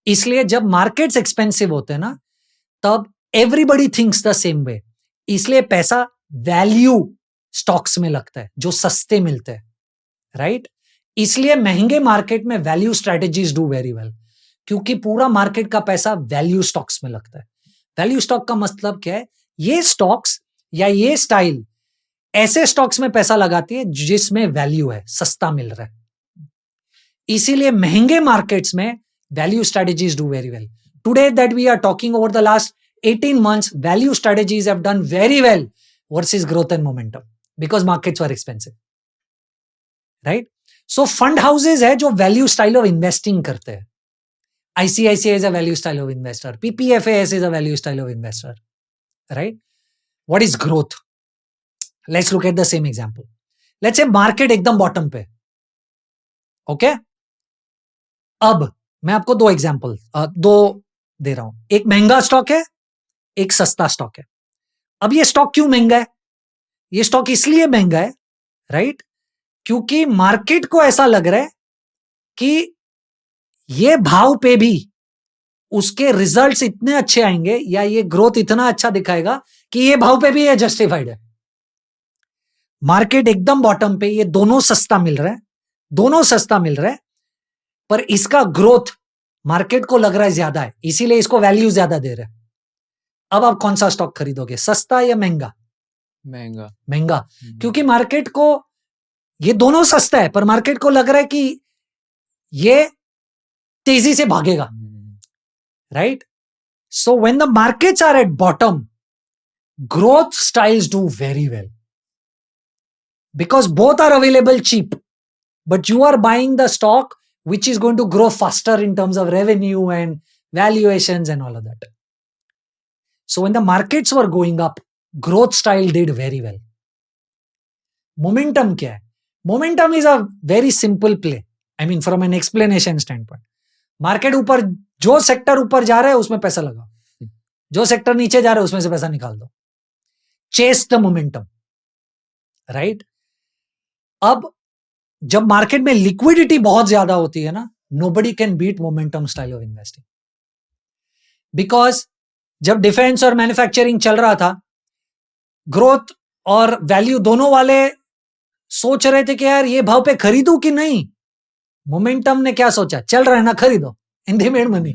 इसलिए जब markets expensive होते हैं ना, तब everybody thinks the same way, इसलिए पैसा वैल्यू स्टॉक्स में लगता है जो सस्ते मिलते हैं, राइट? इसलिए महंगे मार्केट में value strategies do very well, क्योंकि पूरा मार्केट का पैसा वैल्यू स्टॉक्स में लगता है। वैल्यू स्टॉक का मतलब क्या है? ये स्टॉक्स या ये स्टाइल ऐसे स्टॉक्स में पैसा लगाती है जिसमें वैल्यू है, सस्ता मिल रहा है। इसीलिए महंगे मार्केट्स में value strategies do very well. Today that we are talking over the last 18 months, value strategies have done very well versus growth and momentum because markets were expensive, right? So fund houses है जो value style of investing करते हैं। ICICI is a value style of investor. PPFAS is a value style of investor, right? What is growth? Let's look at the same example. Let's say market एकदम bottom पे, okay? अब मैं आपको दो example दो दे रहा हूं। एक महंगा स्टॉक है, एक सस्ता स्टॉक है। अब ये स्टॉक क्यों महंगा है? ये स्टॉक इसलिए महंगा है, राइट, क्योंकि मार्केट को ऐसा लग रहा है कि ये भाव पे भी उसके रिजल्ट्स इतने अच्छे आएंगे या ये ग्रोथ इतना अच्छा दिखाएगा कि ये भाव पे भी ये जस्टिफाइड है। मार्केट एकदम बॉटम पे, ये दोनों सस्ता मिल रहा है, दोनों सस्ता मिल रहा है, पर इसका ग्रोथ मार्केट को लग रहा है ज्यादा है, इसीलिए इसको वैल्यू ज्यादा दे रहा है। अब आप कौन सा स्टॉक खरीदोगे, सस्ता या महंगा? महंगा। महंगा, क्योंकि मार्केट को ये दोनों सस्ता है, पर मार्केट को लग रहा है कि ये तेजी से भागेगा, right? So when the markets are at bottom, growth styles do very well because both are available cheap, but you are buying the stock which is going to grow faster in terms of revenue and valuations and all of that. So when the markets were going up, growth style did very well. Momentum क्या है? Momentum is a very simple play. I mean from an explanation standpoint. Market ऊपर, जो sector ऊपर जा रहा है उसमें पैसा लगाओ, जो सेक्टर नीचे जा रहा है उसमें से पैसा निकाल दो। Chase the momentum, right? अब जब मार्केट में लिक्विडिटी बहुत ज्यादा होती है ना, nobody can beat momentum style of investing. Because जब डिफेंस और मैन्युफैक्चरिंग चल रहा था, ग्रोथ और वैल्यू दोनों वाले सोच रहे थे कि यार ये भाव पे खरीदूं कि नहीं। मोमेंटम ने क्या सोचा, चल रहा है ना, खरीदो, and they made money.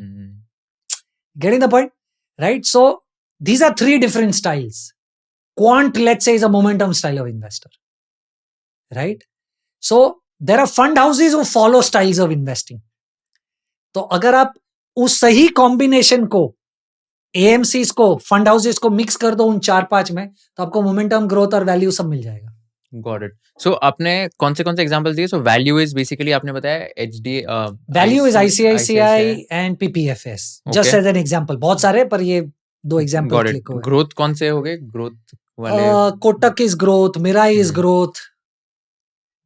Getting the point, right? So these are three different styles. Quant, let's say, is a momentum style of investor, right? So there are fund houses who follow styles of investing. तो अगर आप उस सही combination को, AMCs को, fund houses को mix कर दो उन 4-5 में, तो आपको मोमेंटम, ग्रोथ और वैल्यू सब मिल जाएगा। Got it. So आपने कौन से एग्जांपल दिए? So value is basically आपने बताया value is ICICI and PPFS, just as an example. बहुत सारे, पर ये दो एग्जांपल क्लिक हुए। ग्रोथ कौन से हो गए? ग्रोथ वाले Kotak is growth, Mirae is growth.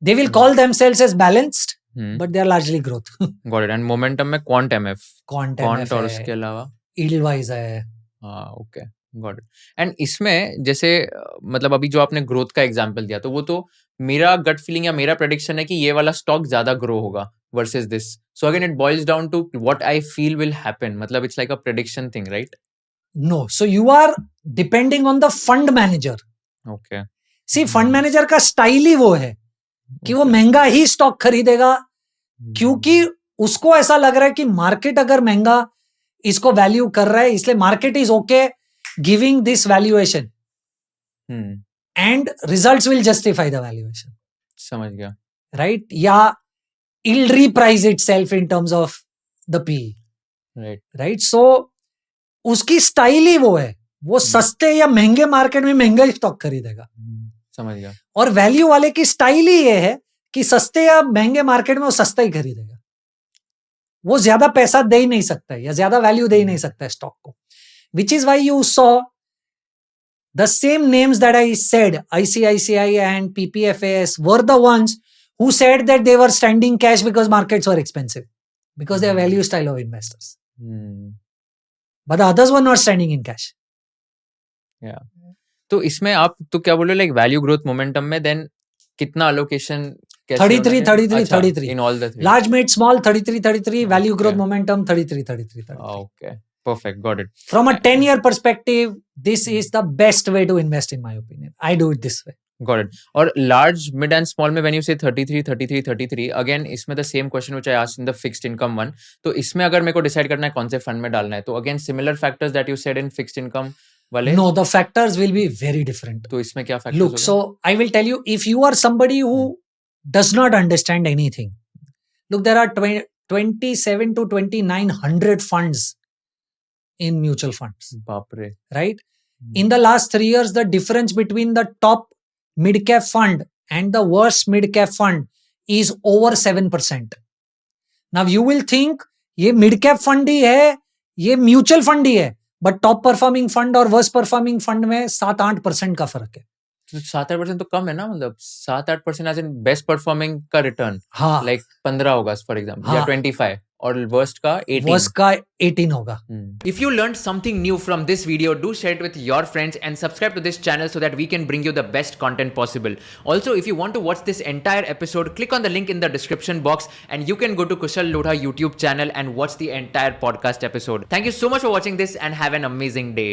They will call themselves as balanced, but they are largely growth. Got it. And momentum में Quant MF, Quant और उसके अलावा Edelweiss है। Okay, got it. एंड इसमें जैसे मतलब अभी जो आपने ग्रोथ का एग्जांपल दिया, तो वो तो मेरा गट फीलिंग या मेरा प्रेडिक्शन है कि ये वाला स्टॉक ज्यादा ग्रो होगा versus this. So again it boils down to what I feel will happen, मतलब it's like a prediction thing, right? No, so you are depending on the fund manager. Okay, see fund manager का style ही वो है कि वो महंगा ही stock खरीदेगा, क्योंकि उसको ऐसा लग रहा है कि मार्केट अगर महंगा इसको वैल्यू कर रहा है, इसलिए market is okay giving this valuation and results will justify the valuation. समझ गया, राइट? या will reprice itself in terms of the P, right? So उसकी स्टाइल ही वो है, वो सस्ते या महंगे मार्केट में महंगा स्टॉक खरीदेगा। समझ गया। और वैल्यू वाले की स्टाइल ही ये है कि सस्ते या महंगे मार्केट में वो सस्ता ही खरीदेगा, वो ज्यादा पैसा दे ही नहीं सकता है या ज्यादा वैल्यू दे ही नहीं सकता है स्टॉक को। Which is why you saw the same names that I said, ICICI and PPFAS were the ones who said that they were standing cash because markets were expensive, because they are value style of investors. But the others were not standing in cash. तो इसमें आप तो क्या बोल रहे हो, like value growth momentum में then कितना अलोकेशन कैसे होना 33 चाहिए? 33 अच्छा, 33 in all the 3. large mid small 33 33 value growth Okay. momentum 33 33 33 Okay. Perfect. Got it. from a A- 10-year perspective this is the best way to invest in my opinion. I do it this way. Got it. और large, mid and small में when you say 33, 33, 33, again इसमें the same question which I asked in the fixed income one. तो इसमें अगर मेरे को decide करना है कौन से fund में डालना है, तो again similar factors that you said in fixed income वाले, No, the factors will be very different. तो इसमें क्या factors Look, होगा? so I will tell you, if you are somebody who does not understand anything, look, there are 27 to 2900 funds in mutual funds, बाप रे. right? In the last 3 years, the difference between the top mid cap fund and the worst mid cap fund is over 7%. Now you will think ये mid cap fund ही है, ये mutual fund ही है, but top performing fund और worst performing fund में 7-8% का फर्क है. तो 7-8% तो कम है ना, मतलब 7-8% एज इन बेस्ट परफॉर्मिंग का रिटर्न हाँ, लाइक 15 होगा फॉर एग्जांपल, या हाँ. 25, और वर्स्ट का 18. वर्स्ट का 18 होगा. If you learned something new from this video, do share it with your friends and subscribe to this channel so that we can bring you the best content possible. Also, if you want to watch this entire episode, click on the link in the description box and you can go to Kushal Lodha YouTube channel and watch the entire podcast episode. Thank you so much for watching this and have an amazing day.